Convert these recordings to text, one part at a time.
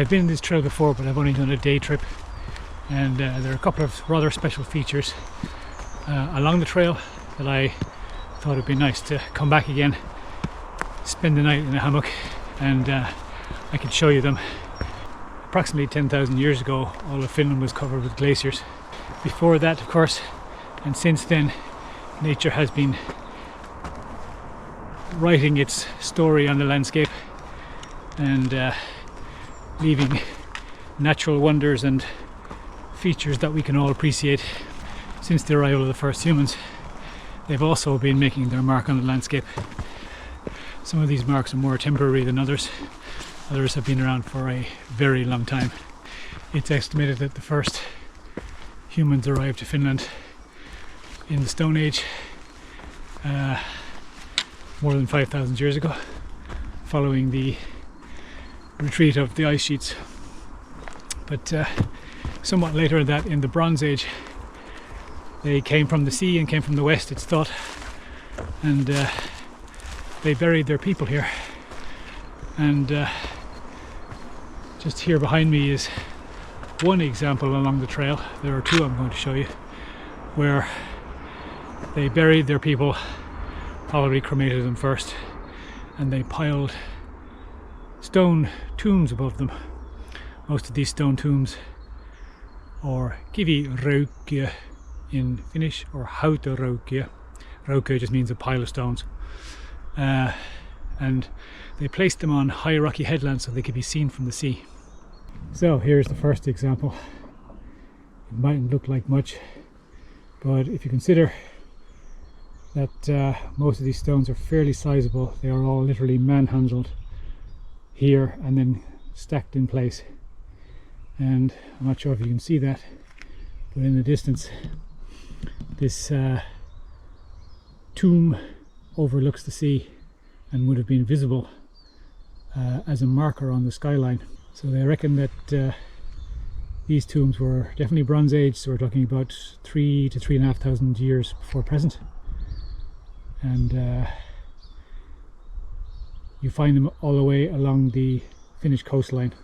I've been in this trail before, but I've only done a day trip, and there are a couple of rather special features along the trail that I thought it'd be nice to come back again, spend the night in a hammock, and I can show you them. Approximately 10,000 years ago, all of Finland was covered with glaciers. Before that, of course, and since then, nature has been writing its story on the landscape and leaving natural wonders and features that we can all appreciate. Since the arrival of the first humans, they've also been making their mark on the landscape. Some of these marks are more temporary than others. Others have been around for a very long time. It's estimated that the first humans arrived to Finland in the Stone Age more than 5,000 years ago, following the retreat of the ice sheets. But somewhat later than that, in the Bronze Age, they came from the sea and came from the west, it's thought, and they buried their people here. And just here behind me is one example along the trail. There are two I'm going to show you, where they buried their people, probably cremated them first, and they piled stone tombs above them. Most of these stone tombs, or kiviraukia in Finnish, or hautaraukia. Raukia just means a pile of stones. And they placed them on high rocky headlands so they could be seen from the sea. So here's the first example. It mightn't look like much, but if you consider that most of these stones are fairly sizable, they are all literally manhandled here and then stacked in place. And I'm not sure if you can see that, but in the distance this tomb overlooks the sea and would have been visible as a marker on the skyline. So they reckon that these tombs were definitely Bronze Age, so we're talking about 3,000 to 3,500 years before present. And you find them all the way along the Finnish coastline.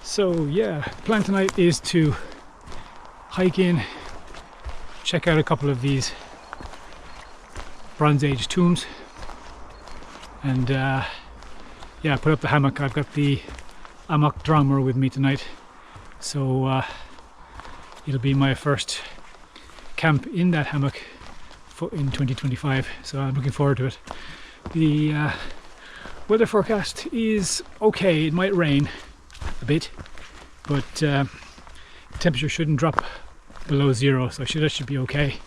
So yeah, the plan tonight is to hike in, check out a couple of these Bronze Age tombs, and yeah, put up the hammock. I've got the Amok Draumr with me tonight, so it'll be my first camp in that hammock in 2025, so I'm looking forward to it. The weather forecast is okay. It might rain a bit, but temperature shouldn't drop below zero, so that should be okay.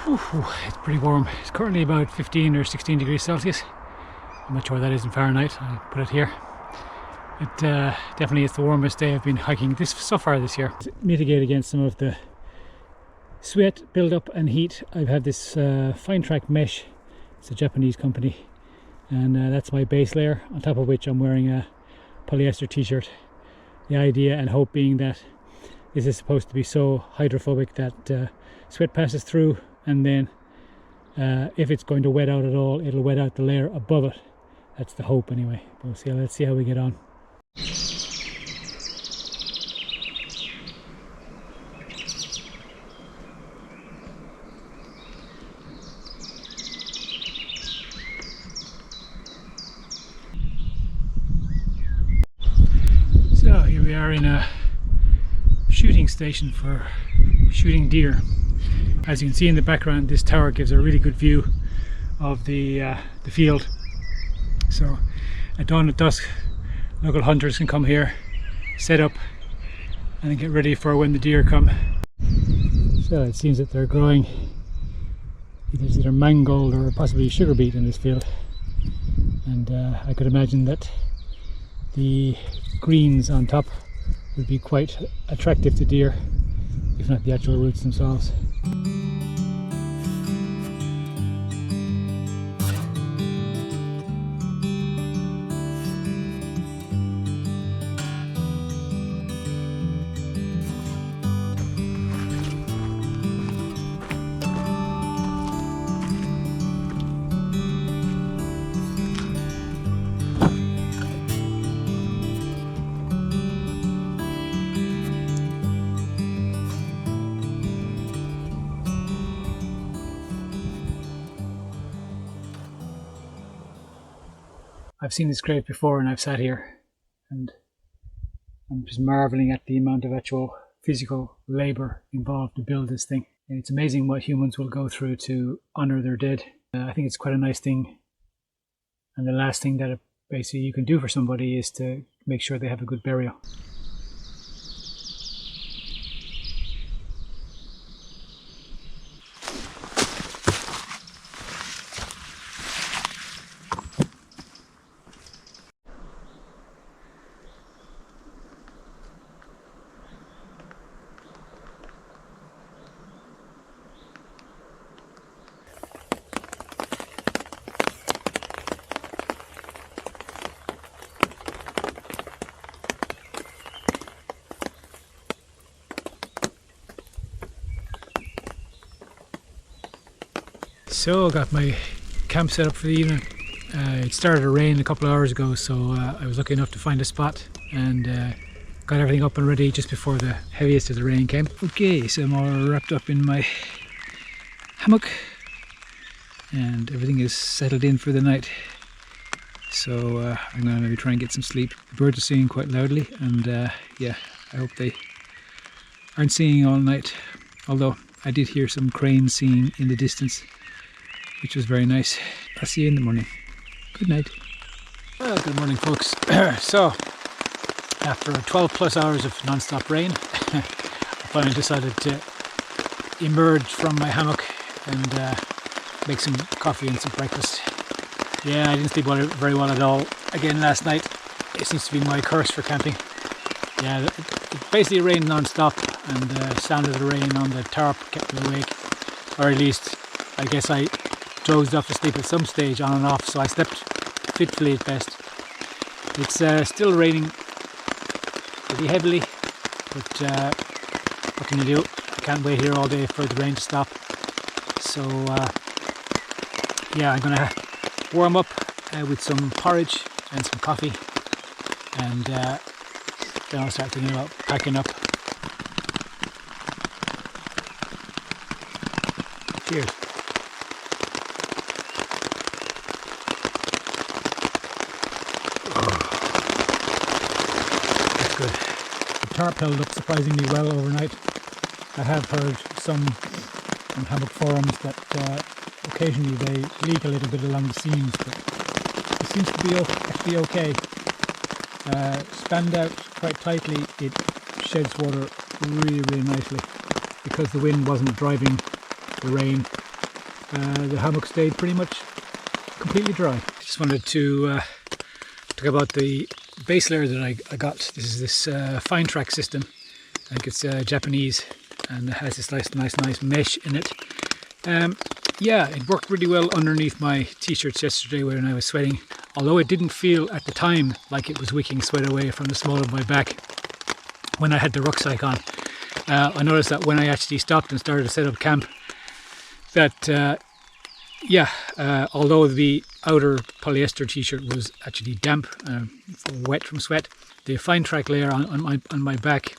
Whew, it's pretty warm. It's currently about 15 or 16 degrees Celsius. I'm not sure what that is in Fahrenheit. I'll put it here. It definitely is the warmest day I've been hiking so far this year. To mitigate against some of the sweat build-up and heat, I've had this Finetrack mesh. It's a Japanese company, and that's my base layer, on top of which I'm wearing a polyester t-shirt. The idea and hope being that this is supposed to be so hydrophobic that sweat passes through, and then if it's going to wet out at all, it'll wet out the layer above it. That's the hope anyway. We'll see. Let's see how we get on. So here we are in a shooting station for shooting deer. As you can see in the background, this tower gives a really good view of the field. So at dawn, at dusk, local hunters can come here, set up, and then get ready for when the deer come. So it seems that they're growing either mangold or possibly sugar beet in this field, and I could imagine that the greens on top would be quite attractive to deer, if not the actual roots themselves. I've seen this crate before and I've sat here and I'm just marveling at the amount of actual physical labor involved to build this thing. And it's amazing what humans will go through to honor their dead. I think it's quite a nice thing. And the last thing that basically you can do for somebody is to make sure they have a good burial. So I got my camp set up for the evening. It started to rain a couple of hours ago, so I was lucky enough to find a spot and got everything up and ready just before the heaviest of the rain came. Okay, so I'm all wrapped up in my hammock and everything is settled in for the night. So I'm going to maybe try and get some sleep. The birds are singing quite loudly and yeah, I hope they aren't singing all night. Although I did hear some cranes singing in the distance, which was very nice. I'll see you in the morning. Good night. Well, good morning, folks. So, after 12 plus hours of non-stop rain, I finally decided to emerge from my hammock and make some coffee and some breakfast. Yeah, I didn't sleep very well at all again last night. It seems to be my curse for camping. Yeah, it basically rained non-stop, and the sound of the rain on the tarp kept me awake. Or at least, I guess I dozed off to sleep at some stage on and off, so I slept fitfully at best. It's still raining pretty heavily, but what can you do? I can't wait here all day for the rain to stop. So yeah, I'm gonna warm up with some porridge and some coffee, and then I'll start thinking about packing up. Cheers. That's good. The tarp held up surprisingly well overnight. I have heard some on hammock forums that occasionally they leak a little bit along the seams, but it seems to be actually okay. Spanned out quite tightly, it sheds water really nicely. Because the wind wasn't driving the rain, the hammock stayed pretty much completely dry. Just wanted to talk about the base layer that I got. This is this Finetrack system. I think it's Japanese, and it has this nice mesh in it. Yeah, it worked really well underneath my t-shirts yesterday when I was sweating, although it didn't feel at the time like it was wicking sweat away from the small of my back when I had the rucksack on. I noticed that when I actually stopped and started to set up camp, that yeah, although the outer polyester t-shirt was actually damp, wet from sweat, the Finetrack layer on my back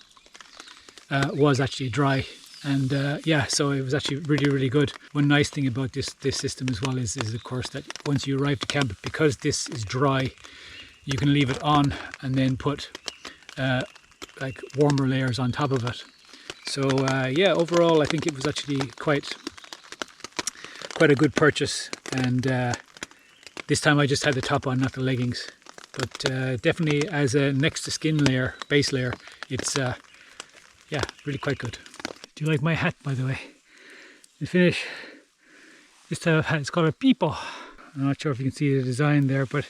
was actually dry. And yeah, so it was actually really good. One nice thing about this system as well is of course that once you arrive to camp, because this is dry, you can leave it on and then put like warmer layers on top of it. So yeah, overall I think it was actually quite a good purchase, and this time I just had the top on, not the leggings. But definitely as a next to skin layer, base layer, it's yeah, really quite good. Do you like my hat, by the way? The finish, this type of hat, it's called a peepo. I'm not sure if you can see the design there, but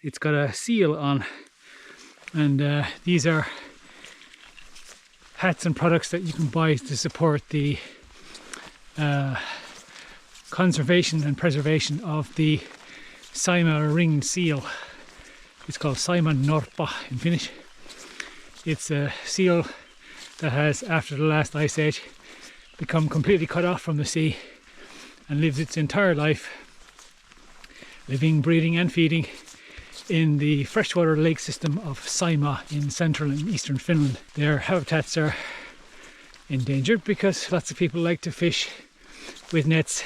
it's got a seal on. And these are hats and products that you can buy to support the conservation and preservation of the Saima ringed seal. It's called Saima norpa in Finnish. It's a seal that has, after the last ice age, become completely cut off from the sea and lives its entire life living, breeding and feeding in the freshwater lake system of Saima in central and eastern Finland. Their habitats are endangered because lots of people like to fish with nets,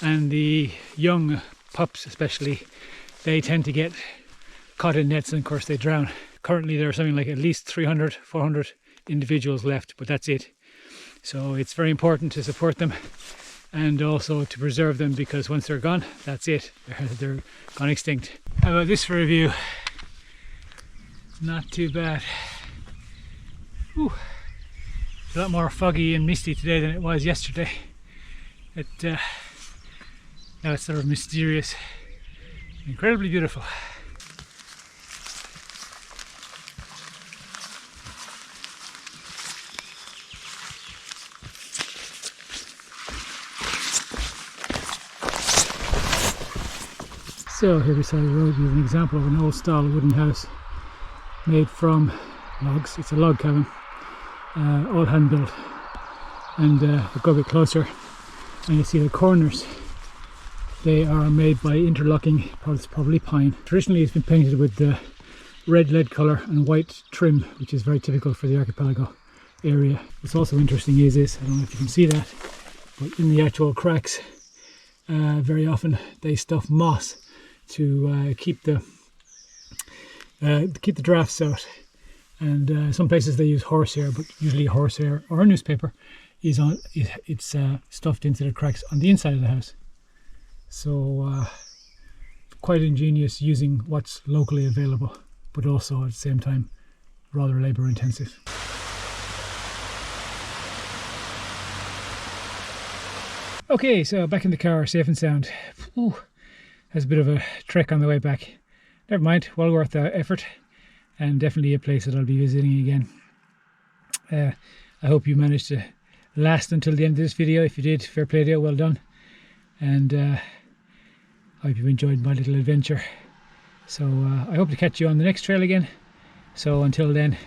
and the young pups especially they tend to get caught in nets and of course they drown. Currently there are something like at least 300, 400 individuals left, but that's it. So it's very important to support them and also to preserve them, because once they're gone, that's it. They're gone extinct. How about this for a view? Not too bad. Whew. It's a lot more foggy and misty today than it was yesterday. Now it's sort of mysterious, incredibly beautiful. So here beside the road we have an example of an old style wooden house made from logs. It's a log cabin, all hand built. And we'll go a bit closer and you see the corners. They are made by interlocking, probably pine. Traditionally it's been painted with the red lead colour and white trim, which is very typical for the archipelago area. What's also interesting is this, I don't know if you can see that, but in the actual cracks very often they stuff moss to keep the drafts out. And some places they use horsehair, but usually horsehair or newspaper is it's stuffed into the cracks on the inside of the house. So quite ingenious, using what's locally available, but also at the same time rather labour intensive. Okay, so back in the car, safe and sound. Ooh, has a bit of a trek on the way back. Never mind, well worth the effort, and definitely a place that I'll be visiting again. I hope you managed to last until the end of this video. If you did, fair play to you, well done. And I hope you enjoyed my little adventure. So I hope to catch you on the next trail again. So until then,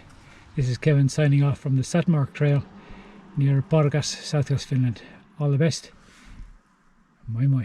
this is Kevin signing off from the Sattmark Trail near Pargas, southwest Finland. All the best. Moi moi.